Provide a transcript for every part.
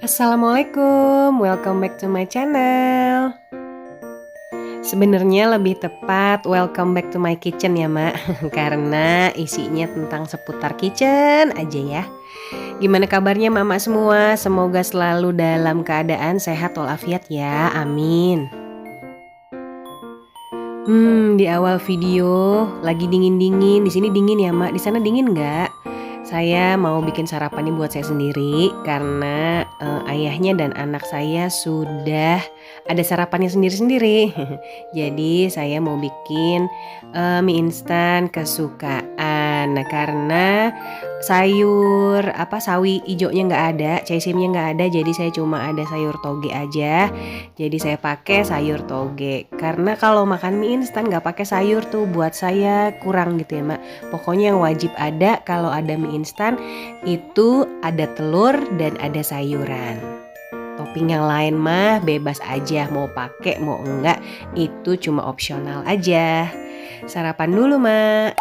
Assalamualaikum, welcome back to my channel. Sebenarnya lebih tepat welcome back to my kitchen ya Mak. Karena isinya tentang seputar kitchen aja ya. Gimana kabarnya Mama semua? Semoga selalu dalam keadaan sehat walafiat ya, amin. Di awal video lagi dingin-dingin. Di sini dingin ya Mak, di sana dingin nggak? Saya mau bikin sarapan ini buat saya sendiri karena ayahnya dan anak saya sudah ada sarapannya sendiri-sendiri. Jadi saya mau bikin mie instan kesukaan. Nah karena sawi hijaunya nggak ada, caisimnya nggak ada, jadi saya cuma ada sayur toge aja. Jadi saya pakai sayur toge. Karena kalau makan mie instan nggak pakai sayur tuh buat saya kurang gitu ya Mak. Pokoknya yang wajib ada kalau ada mie instan itu ada telur dan ada sayuran. Topping yang lain mah bebas aja, mau pakai mau enggak itu cuma opsional aja. Sarapan dulu Mak.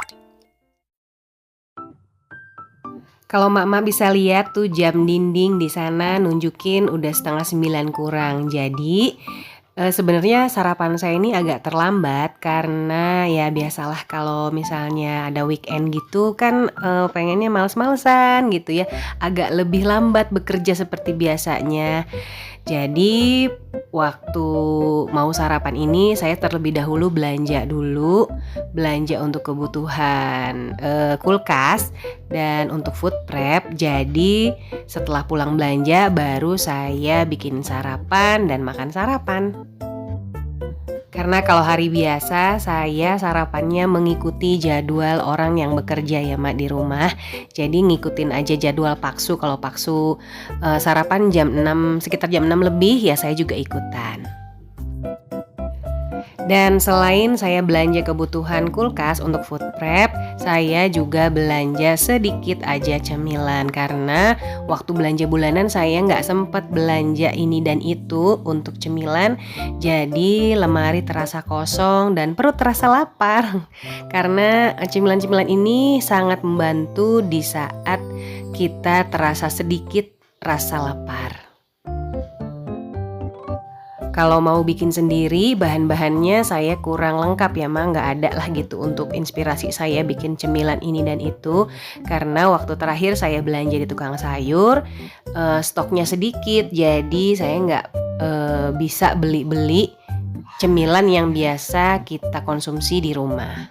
Kalau Mak bisa lihat tuh jam dinding di sana nunjukin udah 8:30 kurang. Jadi sebenarnya sarapan saya ini agak terlambat karena ya biasalah kalau misalnya ada weekend gitu kan pengennya males-malesan gitu ya, agak lebih lambat bekerja seperti biasanya. Jadi waktu mau sarapan ini saya terlebih dahulu belanja untuk kebutuhan kulkas dan untuk food prep. Jadi setelah pulang belanja baru saya bikin sarapan dan makan sarapan. Karena kalau hari biasa saya sarapannya mengikuti jadwal orang yang bekerja ya Mak di rumah. Jadi ngikutin aja jadwal Paksu. Kalau Paksu sarapan sekitar jam 6 lebih ya saya juga ikutan. Dan selain saya belanja kebutuhan kulkas untuk food prep, saya juga belanja sedikit aja cemilan. Karena waktu belanja bulanan saya nggak sempet belanja ini dan itu untuk cemilan. Jadi lemari terasa kosong dan perut terasa lapar. Karena cemilan-cemilan ini sangat membantu di saat kita terasa sedikit rasa lapar. Kalau mau bikin sendiri bahan-bahannya saya kurang lengkap ya Mak, nggak ada lah gitu untuk inspirasi saya bikin cemilan ini dan itu. Karena waktu terakhir saya belanja di tukang sayur stoknya sedikit, jadi saya nggak bisa beli cemilan yang biasa kita konsumsi di rumah.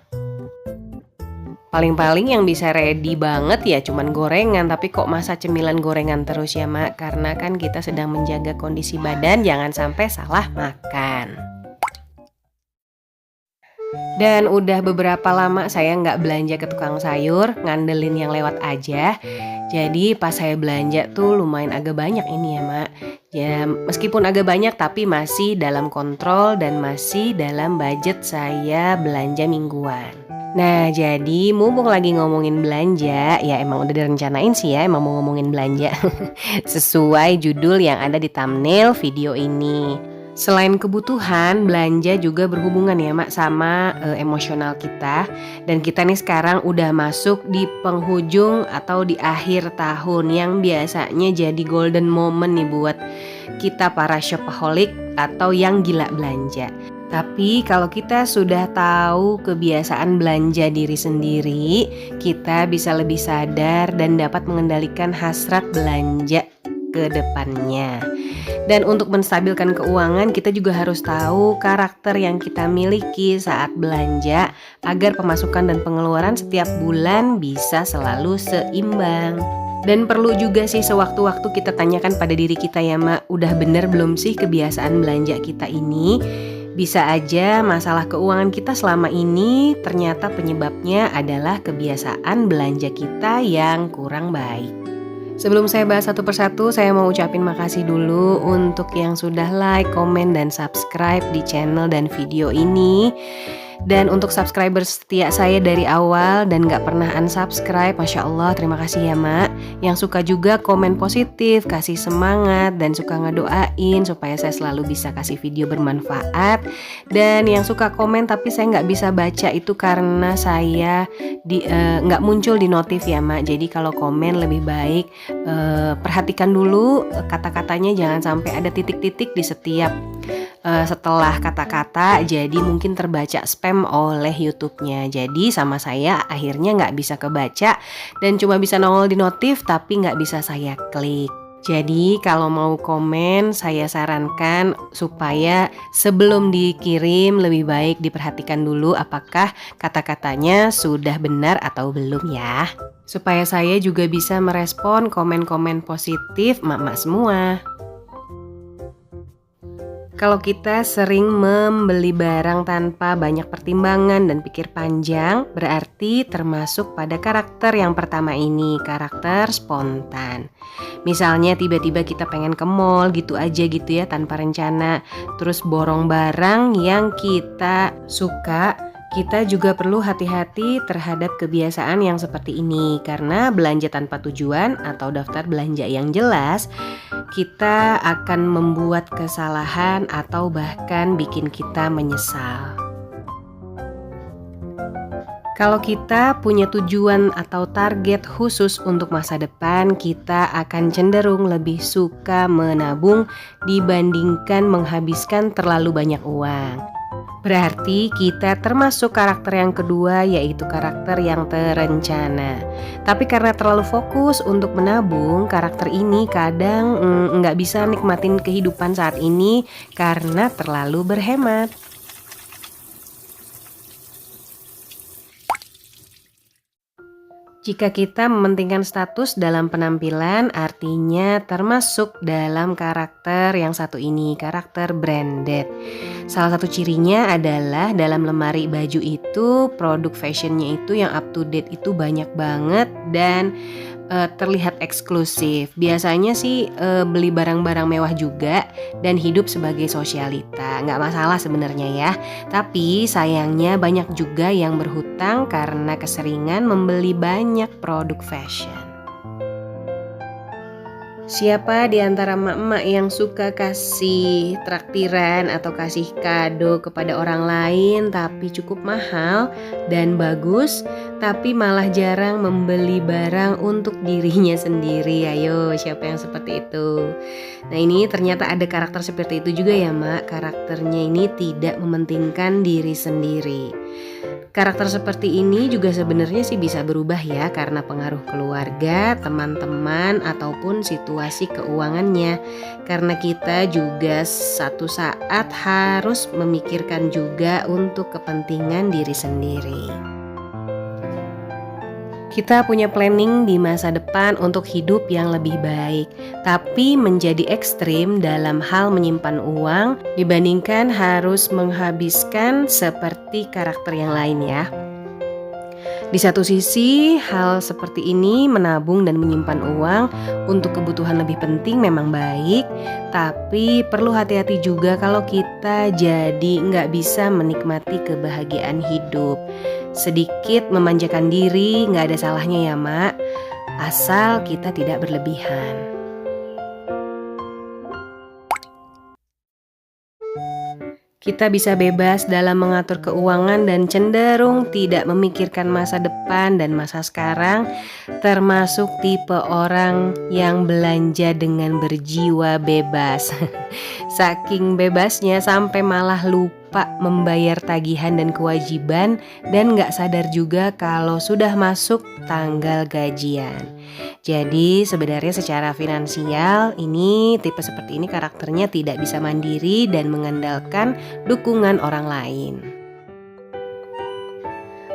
Paling-paling yang bisa ready banget ya cuman gorengan, tapi kok masa cemilan gorengan terus ya Mak? Karena kan kita sedang menjaga kondisi badan, jangan sampai salah makan. Dan udah beberapa lama saya nggak belanja ke tukang sayur, ngandelin yang lewat aja. Jadi pas saya belanja tuh lumayan agak banyak ini ya Mak. Ya meskipun agak banyak tapi masih dalam kontrol dan masih dalam budget saya belanja mingguan. Nah jadi mumpung lagi ngomongin belanja, ya emang udah direncanain sih ya emang mau ngomongin belanja sesuai judul yang ada di thumbnail video ini. Selain kebutuhan, belanja juga berhubungan ya Mak sama emosional kita. Dan kita nih sekarang udah masuk di penghujung atau di akhir tahun yang biasanya jadi golden moment nih buat kita para shopaholic atau yang gila belanja. Tapi kalau kita sudah tahu kebiasaan belanja diri sendiri, kita bisa lebih sadar dan dapat mengendalikan hasrat belanja ke depannya. Dan untuk menstabilkan keuangan, kita juga harus tahu karakter yang kita miliki saat belanja agar pemasukan dan pengeluaran setiap bulan bisa selalu seimbang. Dan perlu juga sih sewaktu-waktu kita tanyakan pada diri kita ya Mak, udah bener belum sih kebiasaan belanja kita ini? Bisa aja masalah keuangan kita selama ini ternyata penyebabnya adalah kebiasaan belanja kita yang kurang baik. Sebelum saya bahas satu persatu, saya mau ucapin makasih dulu untuk yang sudah like, komen, dan subscribe di channel dan video ini. Dan untuk subscriber setia saya dari awal dan gak pernah unsubscribe, Masya Allah, terima kasih ya Mak. Yang suka juga komen positif, kasih semangat, dan suka ngedoain supaya saya selalu bisa kasih video bermanfaat. Dan yang suka komen tapi saya gak bisa baca itu karena saya gak muncul di notif ya Mak. Jadi kalau komen lebih baik perhatikan dulu kata-katanya, jangan sampai ada titik-titik di setiap setelah kata-kata, jadi mungkin terbaca spam oleh YouTube-nya. Jadi sama saya akhirnya nggak bisa kebaca dan cuma bisa nongol di notif tapi nggak bisa saya klik. Jadi kalau mau komen saya sarankan supaya sebelum dikirim lebih baik diperhatikan dulu apakah kata-katanya sudah benar atau belum ya. Supaya saya juga bisa merespon komen-komen positif emak-emak semua. Kalau kita sering membeli barang tanpa banyak pertimbangan dan pikir panjang, berarti termasuk pada karakter yang pertama ini, karakter spontan. Misalnya tiba-tiba kita pengen ke mall gitu aja gitu ya tanpa rencana, terus borong barang yang kita suka. Kita juga perlu hati-hati terhadap kebiasaan yang seperti ini karena belanja tanpa tujuan atau daftar belanja yang jelas, kita akan membuat kesalahan atau bahkan bikin kita menyesal. Kalau kita punya tujuan atau target khusus untuk masa depan, kita akan cenderung lebih suka menabung dibandingkan menghabiskan terlalu banyak uang. Berarti kita termasuk karakter yang kedua, yaitu karakter yang terencana. Tapi karena terlalu fokus untuk menabung, karakter ini kadang nggak bisa nikmatin kehidupan saat ini karena terlalu berhemat. Jika kita mementingkan status dalam penampilan, artinya termasuk dalam karakter yang satu ini, karakter branded. Salah satu cirinya adalah dalam lemari baju itu, produk fashionnya itu yang up to date itu banyak banget dan terlihat eksklusif. Biasanya sih beli barang-barang mewah juga dan hidup sebagai sosialita. Nggak masalah sebenarnya ya. Tapi sayangnya banyak juga yang berhutang karena keseringan membeli banyak produk fashion. Siapa di antara emak-emak yang suka kasih traktiran atau kasih kado kepada orang lain tapi cukup mahal dan bagus, tapi malah jarang membeli barang untuk dirinya sendiri? Ayo, siapa yang seperti itu? Nah, ini ternyata ada karakter seperti itu juga ya Mak. Karakternya ini tidak mementingkan diri sendiri. Karakter seperti ini juga sebenarnya sih bisa berubah ya karena pengaruh keluarga, teman-teman, ataupun situasi keuangannya. Karena kita juga satu saat harus memikirkan juga untuk kepentingan diri sendiri. Kita punya planning di masa depan untuk hidup yang lebih baik, tapi menjadi ekstrim dalam hal menyimpan uang dibandingkan harus menghabiskan seperti karakter yang lain ya. Di satu sisi, hal seperti ini menabung dan menyimpan uang untuk kebutuhan lebih penting memang baik, tapi perlu hati-hati juga kalau kita jadi nggak bisa menikmati kebahagiaan hidup. Sedikit memanjakan diri nggak ada salahnya ya Mak, asal kita tidak berlebihan. Kita bisa bebas dalam mengatur keuangan dan cenderung tidak memikirkan masa depan dan masa sekarang, termasuk tipe orang yang belanja dengan berjiwa bebas. Saking bebasnya sampai malah lupa membayar tagihan dan kewajiban dan gak sadar juga kalau sudah masuk tanggal gajian. Jadi sebenarnya secara finansial ini tipe seperti ini karakternya tidak bisa mandiri dan mengandalkan dukungan orang lain.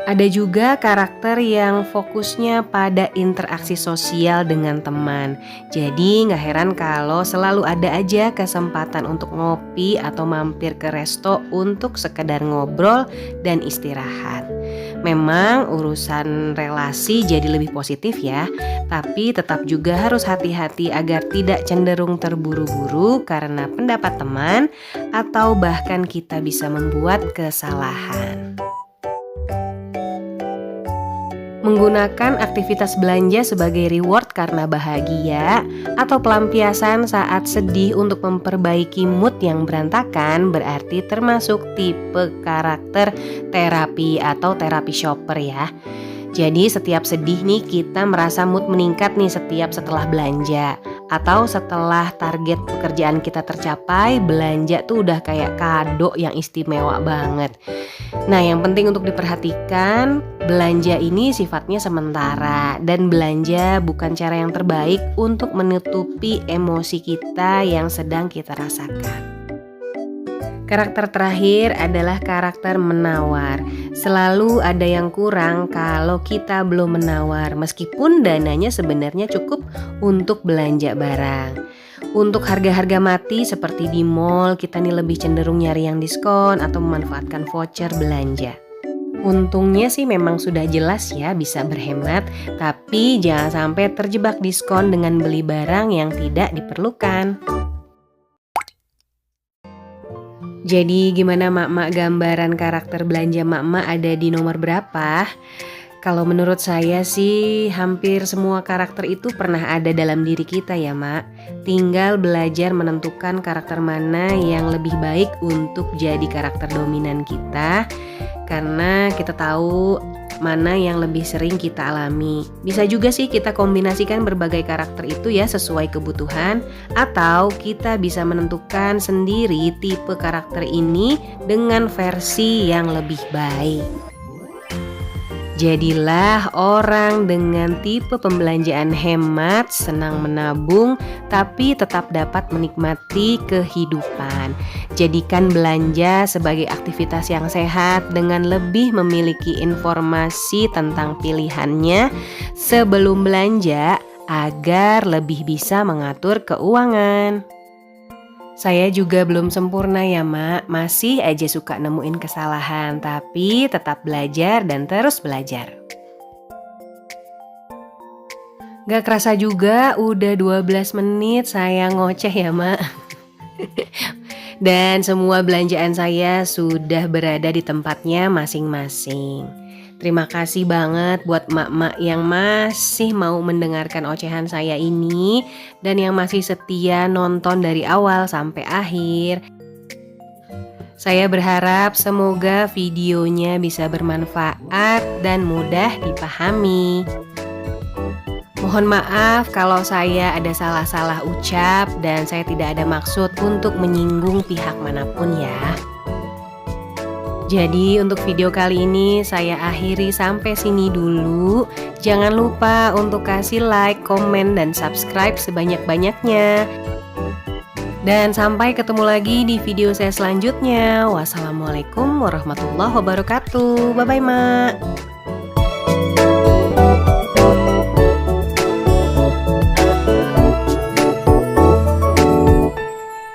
Ada juga karakter yang fokusnya pada interaksi sosial dengan teman. Jadi gak heran kalau selalu ada aja kesempatan untuk ngopi atau mampir ke resto untuk sekedar ngobrol dan istirahat. Memang urusan relasi jadi lebih positif ya, tapi tetap juga harus hati-hati agar tidak cenderung terburu-buru karena pendapat teman atau bahkan kita bisa membuat kesalahan. Menggunakan aktivitas belanja sebagai reward karena bahagia atau pelampiasan saat sedih untuk memperbaiki mood yang berantakan berarti termasuk tipe karakter terapi atau terapi shopper ya. Jadi setiap sedih nih kita merasa mood meningkat nih setiap setelah belanja. Atau setelah target pekerjaan kita tercapai, belanja tuh udah kayak kado yang istimewa banget. Nah yang penting untuk diperhatikan, belanja ini sifatnya sementara. Dan belanja bukan cara yang terbaik untuk menutupi emosi kita yang sedang kita rasakan. Karakter terakhir adalah karakter menawar. Selalu ada yang kurang kalau kita belum menawar, meskipun dananya sebenarnya cukup untuk belanja barang. Untuk harga-harga mati seperti di mall, kita nih lebih cenderung nyari yang diskon atau memanfaatkan voucher belanja. Untungnya sih memang sudah jelas ya bisa berhemat, tapi jangan sampai terjebak diskon dengan beli barang yang tidak diperlukan. Jadi gimana mak-mak, gambaran karakter belanja mak-mak ada di nomor berapa? Kalau menurut saya sih hampir semua karakter itu pernah ada dalam diri kita ya mak. Tinggal belajar menentukan karakter mana yang lebih baik untuk jadi karakter dominan kita. Karena kita tahu mana yang lebih sering kita alami. Bisa juga sih kita kombinasikan berbagai karakter itu ya sesuai kebutuhan, atau kita bisa menentukan sendiri tipe karakter ini dengan versi yang lebih baik. Jadilah orang dengan tipe pembelanjaan hemat, senang menabung, tapi tetap dapat menikmati kehidupan. Jadikan belanja sebagai aktivitas yang sehat dengan lebih memiliki informasi tentang pilihannya sebelum belanja agar lebih bisa mengatur keuangan. Saya juga belum sempurna ya mak, masih aja suka nemuin kesalahan, tapi tetap belajar dan terus belajar. Gak kerasa juga udah 12 menit saya ngoceh ya mak. Dan semua belanjaan saya sudah berada di tempatnya masing-masing. Terima kasih banget buat mak-mak yang masih mau mendengarkan ocehan saya ini dan yang masih setia nonton dari awal sampai akhir. Saya berharap semoga videonya bisa bermanfaat dan mudah dipahami. Mohon maaf kalau saya ada salah-salah ucap dan saya tidak ada maksud untuk menyinggung pihak manapun ya. Jadi untuk video kali ini saya akhiri sampai sini dulu. Jangan lupa untuk kasih like, komen, dan subscribe sebanyak-banyaknya. Dan sampai ketemu lagi di video saya selanjutnya. Wassalamualaikum warahmatullahi wabarakatuh. Bye-bye mak.